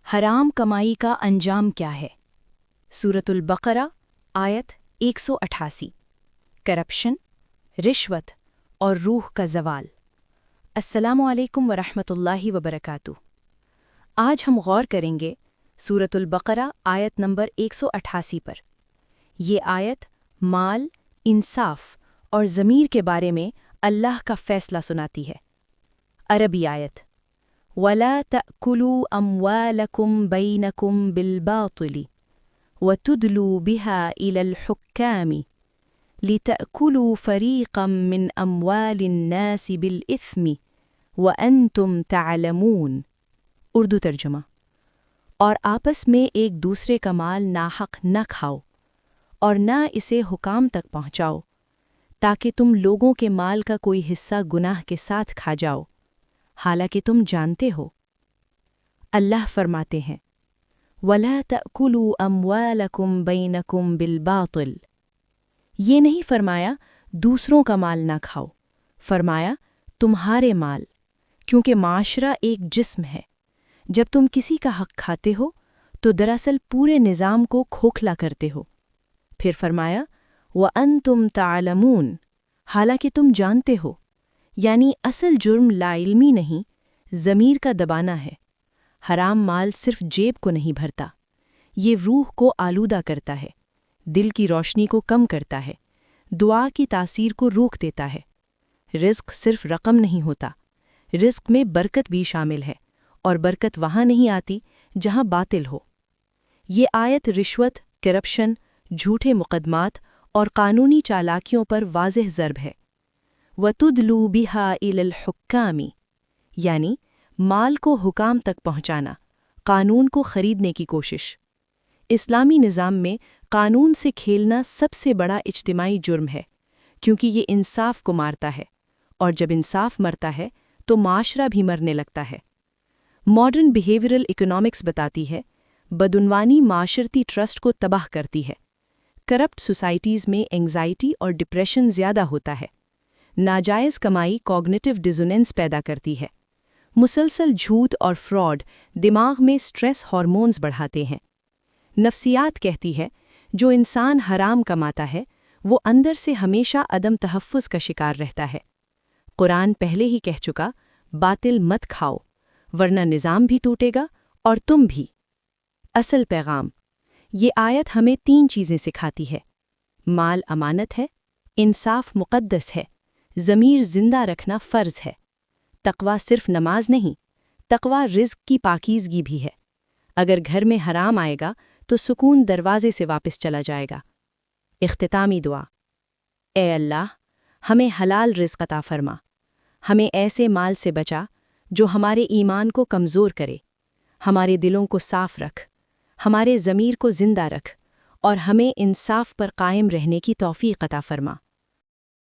حرام کمائی کا انجام کیا ہے؟ سورۃ البقرہ آیت 188۔ کرپشن، رشوت اور روح کا زوال۔ السلام علیکم ورحمۃ اللہ وبرکاتہ۔ آج ہم غور کریں گے سورۃ البقرہ آیت نمبر 188 پر۔ یہ آیت مال، انصاف اور ضمیر کے بارے میں اللہ کا فیصلہ سناتی ہے۔ عربی آیت: وَلَا تَأْكُلُوا أَمْوَالَكُمْ بَيْنَكُمْ بِالْبَاطِلِ وَتُدْلُوا بِهَا إِلَى الْحُكَّامِ لِتَأْكُلُوا فَرِيقًا مِّنْ أَمْوَالِ النَّاسِ بِالْإِثْمِ وَأَنْتُمْ تَعْلَمُونَ۔ اردو ترجمہ: اور آپس میں ایک دوسرے کا مال ناحق نہ کھاؤ اور نہ اسے حکام تک پہنچاؤ تاکہ تم لوگوں کے مال کا کوئی حصہ گناہ کے ساتھ کھا جاؤ، حالانکہ تم جانتے ہو۔ اللہ فرماتے ہیں وَلَا تَأْكُلُوا أَمْوَالَكُمْ بَيْنَكُمْ بِالْبَاطِلِ۔ یہ نہیں فرمایا دوسروں کا مال نہ کھاؤ، فرمایا تمہارے مال، کیونکہ معاشرہ ایک جسم ہے۔ جب تم کسی کا حق کھاتے ہو تو دراصل پورے نظام کو کھوکھلا کرتے ہو۔ پھر فرمایا وَأَنْتُمْ تَعْلَمُونَ، حالانکہ تم جانتے ہو، یعنی اصل جرم لا علمی نہیں، ضمیر کا دبانا ہے۔ حرام مال صرف جیب کو نہیں بھرتا، یہ روح کو آلودہ کرتا ہے، دل کی روشنی کو کم کرتا ہے، دعا کی تاثیر کو روک دیتا ہے۔ رزق صرف رقم نہیں ہوتا، رزق میں برکت بھی شامل ہے، اور برکت وہاں نہیں آتی جہاں باطل ہو۔ یہ آیت رشوت، کرپشن، جھوٹے مقدمات اور قانونی چالاکیوں پر واضح ضرب ہے۔ وَتُدْلُوا بِهَا إِلَى الْحُكَّامِ، یعنی مال کو حکام تک پہنچانا، قانون کو خریدنے کی کوشش۔ اسلامی نظام میں قانون سے کھیلنا سب سے بڑا اجتماعی جرم ہے، کیونکہ یہ انصاف کو مارتا ہے، اور جب انصاف مرتا ہے تو معاشرہ بھی مرنے لگتا ہے۔ ماڈرن بیہیورل اکنامکس بتاتی ہے بدعنوانی معاشرتی ٹرسٹ کو تباہ کرتی ہے۔ کرپٹ سوسائٹیز میں اینگزائٹی اور ڈپریشن زیادہ ہوتا ہے۔ ناجائز کمائی کوگنیٹو ڈیزوننس پیدا کرتی ہے۔ مسلسل جھوٹ اور فراڈ دماغ میں سٹریس ہارمونز بڑھاتے ہیں۔ نفسیات کہتی ہے جو انسان حرام کماتا ہے وہ اندر سے ہمیشہ عدم تحفظ کا شکار رہتا ہے۔ قرآن پہلے ہی کہہ چکا باطل مت کھاؤ ورنہ نظام بھی ٹوٹے گا اور تم بھی۔ اصل پیغام: یہ آیت ہمیں 3 چیزیں سکھاتی ہے۔ مال امانت ہے، انصاف مقدس ہے، ضمیر زندہ رکھنا فرض ہے۔ تقویٰ صرف نماز نہیں، تقویٰ رزق کی پاکیزگی بھی ہے۔ اگر گھر میں حرام آئے گا تو سکون دروازے سے واپس چلا جائے گا۔ اختتامی دعا: اے اللہ، ہمیں حلال رزق عطا فرما، ہمیں ایسے مال سے بچا جو ہمارے ایمان کو کمزور کرے، ہمارے دلوں کو صاف رکھ، ہمارے ضمیر کو زندہ رکھ، اور ہمیں انصاف پر قائم رہنے کی توفیق عطا فرما۔